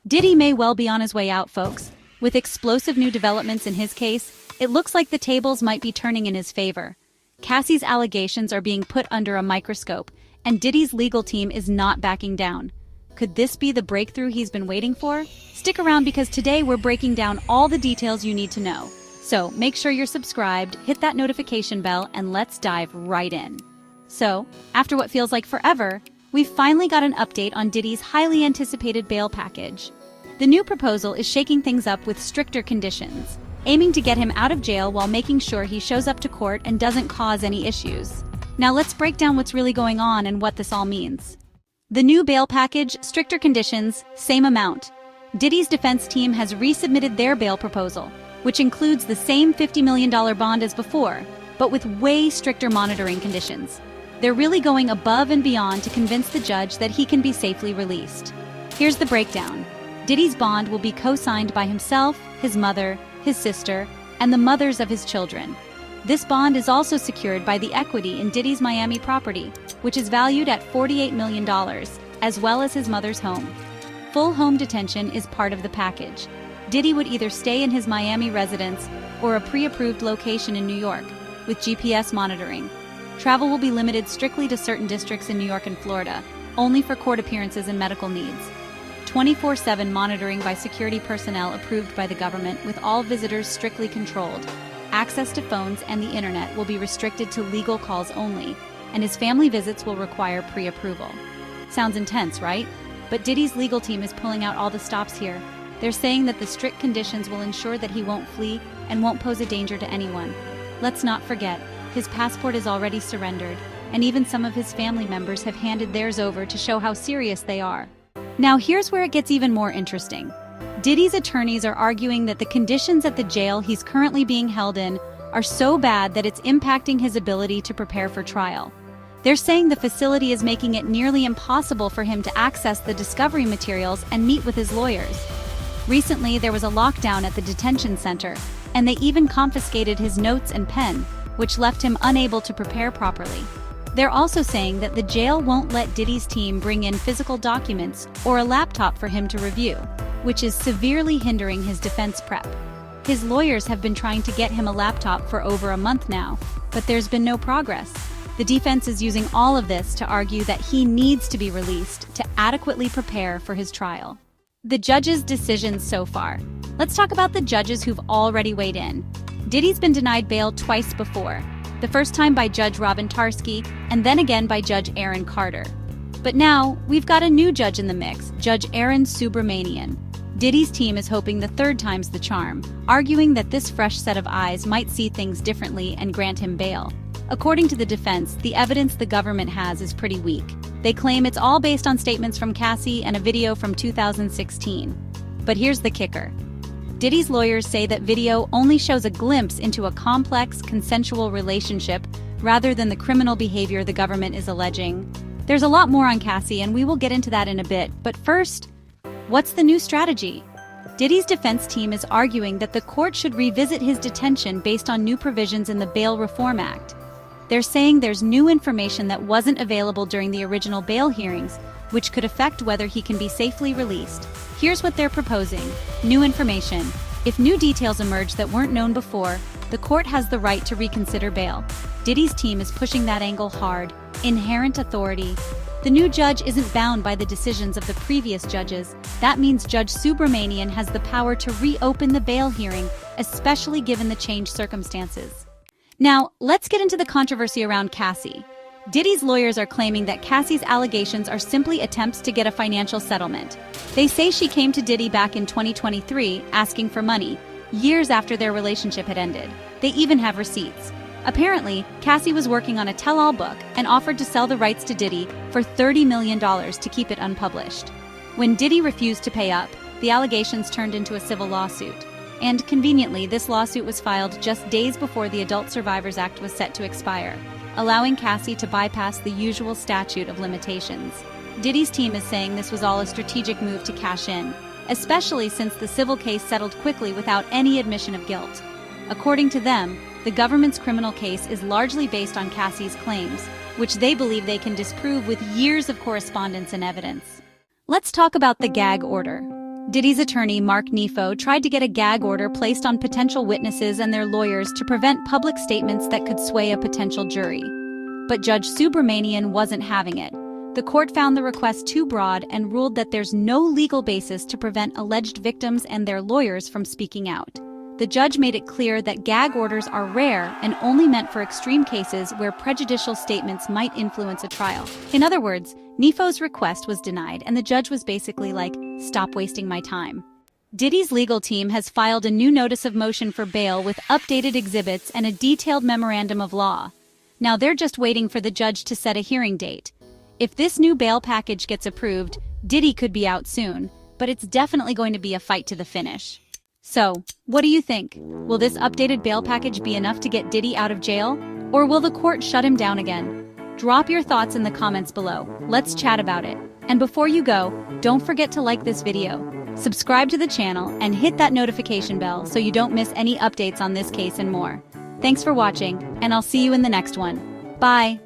Diddy may well be on his way out, folks. With explosive new developments in his case, it looks like the tables might be turning in his favor. Cassie's allegations are being put under a microscope, and Diddy's legal team is not backing down. Could this be the breakthrough he's been waiting for? Stick around because today we're breaking down all the details you need to know. So make sure you're subscribed, hit that notification bell, and let's dive right in. So, after what feels like forever, we've finally got an update on Diddy's highly anticipated bail package. The new proposal is shaking things up with stricter conditions, aiming to get him out of jail while making sure he shows up to court and doesn't cause any issues. Now let's break down what's really going on and what this all means. The new bail package, stricter conditions, same amount. Diddy's defense team has resubmitted their bail proposal, which includes the same $50 million bond as before, but with way stricter monitoring conditions. They're really going above and beyond to convince the judge that he can be safely released. Here's the breakdown. Diddy's bond will be co-signed by himself, his mother, his sister, and the mothers of his children. This bond is also secured by the equity in Diddy's Miami property, which is valued at $48 million, as well as his mother's home. Full home detention is part of the package. Diddy would either stay in his Miami residence or a pre-approved location in New York, with GPS monitoring. Travel will be limited strictly to certain districts in New York and Florida, only for court appearances and medical needs. 24/7 monitoring by security personnel approved by the government, with all visitors strictly controlled. Access to phones and the internet will be restricted to legal calls only, and his family visits will require pre-approval. Sounds intense, right? But Diddy's legal team is pulling out all the stops here. They're saying that the strict conditions will ensure that he won't flee and won't pose a danger to anyone. Let's not forget, his passport is already surrendered, and even some of his family members have handed theirs over to show how serious they are. Now here's where it gets even more interesting. Diddy's attorneys are arguing that the conditions at the jail he's currently being held in are so bad that it's impacting his ability to prepare for trial. They're saying the facility is making it nearly impossible for him to access the discovery materials and meet with his lawyers. Recently, there was a lockdown at the detention center, and they even confiscated his notes and pen, which left him unable to prepare properly. They're also saying that the jail won't let Diddy's team bring in physical documents or a laptop for him to review, which is severely hindering his defense prep. His lawyers have been trying to get him a laptop for over a month now, but there's been no progress. The defense is using all of this to argue that he needs to be released to adequately prepare for his trial. The judges' decisions so far. Let's talk about the judges who've already weighed in. Diddy's been denied bail twice before. The first time by Judge Robin Tarski, and then again by Judge Aaron Carter. But now, we've got a new judge in the mix, Judge Aaron Subramanian. Diddy's team is hoping the third time's the charm, arguing that this fresh set of eyes might see things differently and grant him bail. According to the defense, the evidence the government has is pretty weak. They claim it's all based on statements from Cassie and a video from 2016. But here's the kicker. Diddy's lawyers say that video only shows a glimpse into a complex, consensual relationship rather than the criminal behavior the government is alleging. There's a lot more on Cassie, and we will get into that in a bit, but first, what's the new strategy? Diddy's defense team is arguing that the court should revisit his detention based on new provisions in the Bail Reform Act. They're saying there's new information that wasn't available during the original bail hearings, which could affect whether he can be safely released. Here's what they're proposing. New information. If new details emerge that weren't known before, the court has the right to reconsider bail. Diddy's team is pushing that angle hard. Inherent authority. The new judge isn't bound by the decisions of the previous judges. That means Judge Subramanian has the power to reopen the bail hearing, especially given the changed circumstances. Now, let's get into the controversy around Cassie. Diddy's lawyers are claiming that Cassie's allegations are simply attempts to get a financial settlement. They say she came to Diddy back in 2023 asking for money, years after their relationship had ended. They even have receipts. Apparently, Cassie was working on a tell-all book and offered to sell the rights to Diddy for $30 million to keep it unpublished. When Diddy refused to pay up, the allegations turned into a civil lawsuit. And conveniently, this lawsuit was filed just days before the Adult Survivors Act was set to expire, allowing Cassie to bypass the usual statute of limitations. Diddy's team is saying this was all a strategic move to cash in, especially since the civil case settled quickly without any admission of guilt. According to them, the government's criminal case is largely based on Cassie's claims, which they believe they can disprove with years of correspondence and evidence. Let's talk about the gag order. Diddy's attorney, Mark Nefo, tried to get a gag order placed on potential witnesses and their lawyers to prevent public statements that could sway a potential jury. But Judge Subramanian wasn't having it. The court found the request too broad and ruled that there's no legal basis to prevent alleged victims and their lawyers from speaking out. The judge made it clear that gag orders are rare and only meant for extreme cases where prejudicial statements might influence a trial. In other words, Nefo's request was denied, and the judge was basically like, "Stop wasting my time." Diddy's legal team has filed a new notice of motion for bail with updated exhibits and a detailed memorandum of law. Now they're just waiting for the judge to set a hearing date. If this new bail package gets approved, Diddy could be out soon, but it's definitely going to be a fight to the finish. So, what do you think? Will this updated bail package be enough to get Diddy out of jail? Or will the court shut him down again? Drop your thoughts in the comments below. Let's chat about it. And before you go, don't forget to like this video, subscribe to the channel, and hit that notification bell so you don't miss any updates on this case and more. Thanks for watching, and I'll see you in the next one. Bye!